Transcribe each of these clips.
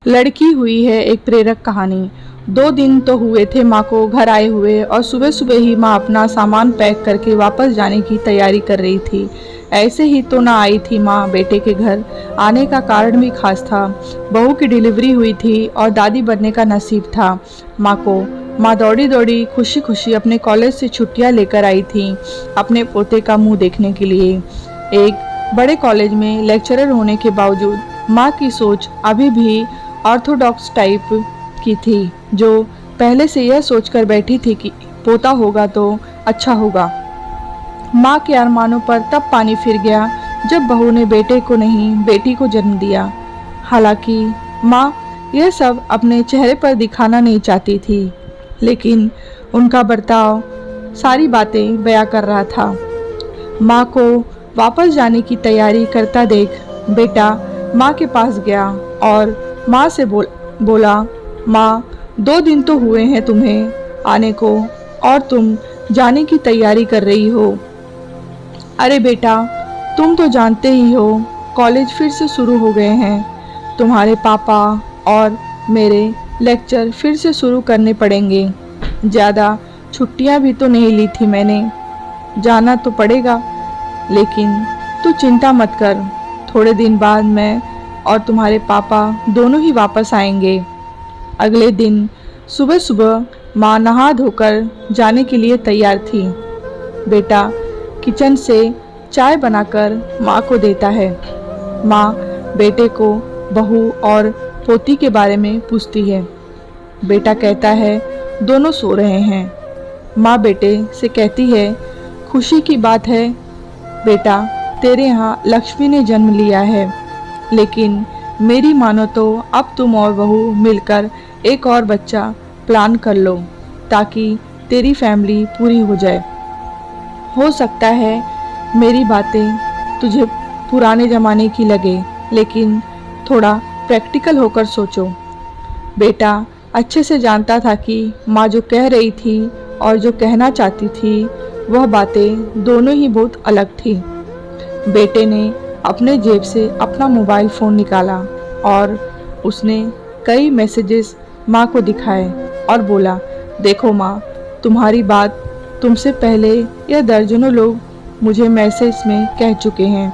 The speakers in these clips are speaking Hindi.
लड़की हुई है एक प्रेरक कहानी। 2 दिन तो हुए थे माँ को घर आए हुए और सुबह सुबह ही माँ अपना सामान पैक करके वापस जाने की तैयारी कर रही थी। ऐसे ही तो ना आई थी माँ बेटे के घर। आने का कारण भी खास था। बहू की डिलीवरी हुई थी और दादी बनने का नसीब था माँ को। माँ दौड़ी दौड़ी खुशी खुशी अपने कॉलेज से छुट्टियाँ लेकर आई थी अपने पोते का मुंह देखने के लिए। एक बड़े कॉलेज में लेक्चरर होने के बावजूद माँ की सोच अभी भी ऑर्थोडॉक्स टाइप की थी, जो पहले से यह सोचकर बैठी थी कि पोता होगा तो अच्छा होगा। माँ के अरमानों पर तब पानी फिर गया जब बहू ने बेटे को नहीं बेटी को जन्म दिया। हालांकि माँ यह सब अपने चेहरे पर दिखाना नहीं चाहती थी, लेकिन उनका बर्ताव सारी बातें बयां कर रहा था। माँ को वापस जाने की तैयारी करता देख बेटा माँ के पास गया और माँ से बोला, माँ 2 दिन तो हुए हैं तुम्हें आने को और तुम जाने की तैयारी कर रही हो। अरे बेटा, तुम तो जानते ही हो कॉलेज फिर से शुरू हो गए हैं। तुम्हारे पापा और मेरे लेक्चर फिर से शुरू करने पड़ेंगे। ज़्यादा छुट्टियां भी तो नहीं ली थी मैंने। जाना तो पड़ेगा, लेकिन तू चिंता मत कर। थोड़े दिन बाद मैं और तुम्हारे पापा दोनों ही वापस आएंगे। अगले दिन सुबह सुबह माँ नहा धोकर जाने के लिए तैयार थी। बेटा किचन से चाय बनाकर माँ को देता है। माँ बेटे को बहू और पोती के बारे में पूछती है। बेटा कहता है दोनों सो रहे हैं। माँ बेटे से कहती है, खुशी की बात है बेटा, तेरे यहाँ लक्ष्मी ने जन्म लिया है, लेकिन मेरी मानो तो अब तुम और बहू मिलकर एक और बच्चा प्लान कर लो ताकि तेरी फैमिली पूरी हो जाए। हो सकता है मेरी बातें तुझे पुराने ज़माने की लगे, लेकिन थोड़ा प्रैक्टिकल होकर सोचो। बेटा अच्छे से जानता था कि माँ जो कह रही थी और जो कहना चाहती थी वह बातें दोनों ही बहुत अलग थी। बेटे ने अपने जेब से अपना मोबाइल फ़ोन निकाला और उसने कई मैसेजेस माँ को दिखाए और बोला, देखो माँ, तुम्हारी बात तुमसे पहले यह दर्जनों लोग मुझे मैसेज में कह चुके हैं।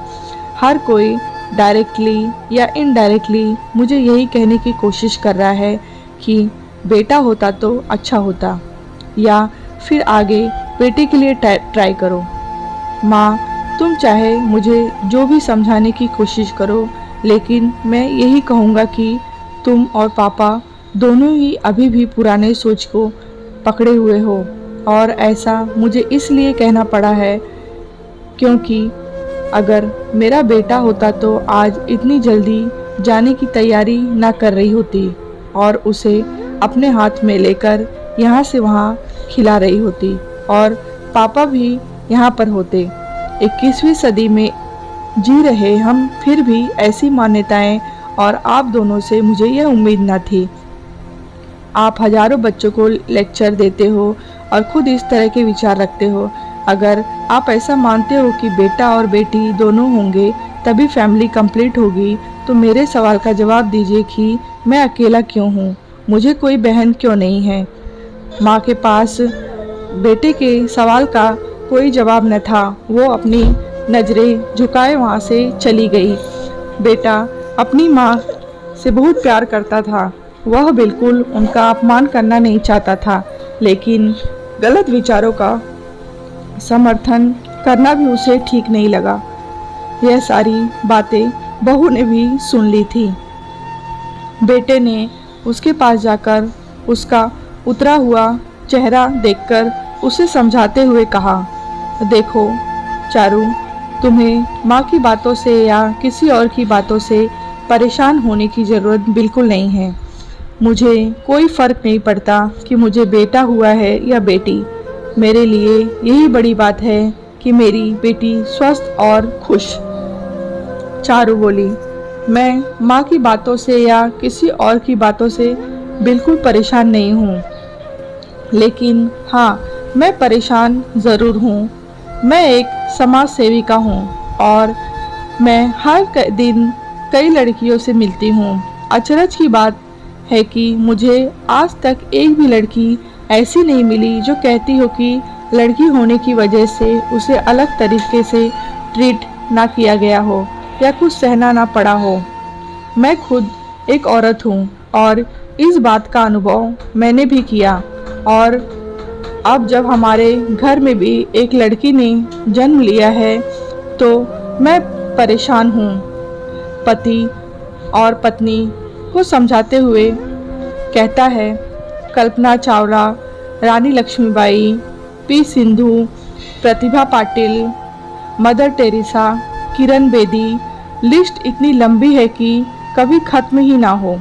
हर कोई डायरेक्टली या इनडायरेक्टली मुझे यही कहने की कोशिश कर रहा है कि बेटा होता तो अच्छा होता, या फिर आगे बेटे के लिए ट्राई करो। माँ तुम चाहे मुझे जो भी समझाने की कोशिश करो, लेकिन मैं यही कहूँगा कि तुम और पापा दोनों ही अभी भी पुराने सोच को पकड़े हुए हो। और ऐसा मुझे इसलिए कहना पड़ा है क्योंकि अगर मेरा बेटा होता तो आज इतनी जल्दी जाने की तैयारी ना कर रही होती और उसे अपने हाथ में लेकर यहाँ से वहाँ खिला रही होती, और पापा भी यहाँ पर होते। 21वीं सदी में जी रहे हम, फिर भी ऐसी मान्यताएं और आप दोनों से मुझे यह उम्मीद न थी। आप हजारों बच्चों को लेक्चर देते हो और खुद इस तरह के विचार रखते हो। अगर आप ऐसा मानते हो कि बेटा और बेटी दोनों होंगे तभी फैमिली कंप्लीट होगी, तो मेरे सवाल का जवाब दीजिए कि मैं अकेला क्यों हूँ, मुझे कोई बहन क्यों नहीं है। माँ के पास बेटे के सवाल का कोई जवाब न था। वो अपनी नज़रें झुकाए वहाँ से चली गई। बेटा अपनी माँ से बहुत प्यार करता था। वह बिल्कुल उनका अपमान करना नहीं चाहता था, लेकिन गलत विचारों का समर्थन करना भी उसे ठीक नहीं लगा। यह सारी बातें बहू ने भी सुन ली थी। बेटे ने उसके पास जाकर उसका उतरा हुआ चेहरा देखकर उसे समझाते हुए कहा, देखो चारू, तुम्हें माँ की बातों से या किसी और की बातों से परेशान होने की ज़रूरत बिल्कुल नहीं है। मुझे कोई फ़र्क नहीं पड़ता कि मुझे बेटा हुआ है या बेटी। मेरे लिए यही बड़ी बात है कि मेरी बेटी स्वस्थ और खुश। चारू बोली, मैं माँ की बातों से या किसी और की बातों से बिल्कुल परेशान नहीं हूँ, लेकिन हाँ, मैं परेशान ज़रूर हूँ। मैं एक समाज सेविका हूँ और मैं हर दिन कई लड़कियों से मिलती हूँ। अचरज की बात है कि मुझे आज तक एक भी लड़की ऐसी नहीं मिली जो कहती हो कि लड़की होने की वजह से उसे अलग तरीके से ट्रीट ना किया गया हो या कुछ सहना ना पड़ा हो। मैं खुद एक औरत हूँ और इस बात का अनुभव मैंने भी किया। और अब जब हमारे घर में भी एक लड़की ने जन्म लिया है तो मैं परेशान हूँ। पति और पत्नी को समझाते हुए कहता है, कल्पना चावला, रानी Lakshmibai, P Sindhu, Pratibha Patil, mother Teresa, Kiran Bedi, list इतनी लंबी है कि कभी ख़त्म ही ना हो।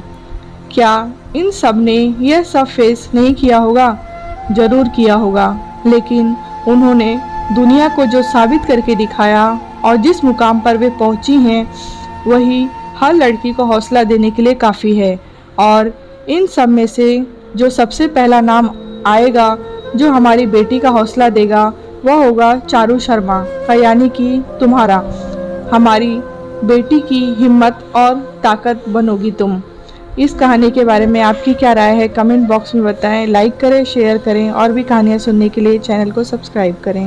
क्या इन सब ने यह सब फेस नहीं किया होगा? ज़रूर किया होगा, लेकिन उन्होंने दुनिया को जो साबित करके दिखाया और जिस मुकाम पर वे पहुंची हैं वही हर लड़की को हौसला देने के लिए काफ़ी है। और इन सब में से जो सबसे पहला नाम आएगा जो हमारी बेटी का हौसला देगा वह होगा चारू शर्मा का, यानी कि तुम्हारा। हमारी बेटी की हिम्मत और ताकत बनोगी तुम। इस कहानी के बारे में आपकी क्या राय है कमेंट बॉक्स में बताएं। लाइक करें, शेयर करें और भी कहानियाँ सुनने के लिए चैनल को सब्सक्राइब करें।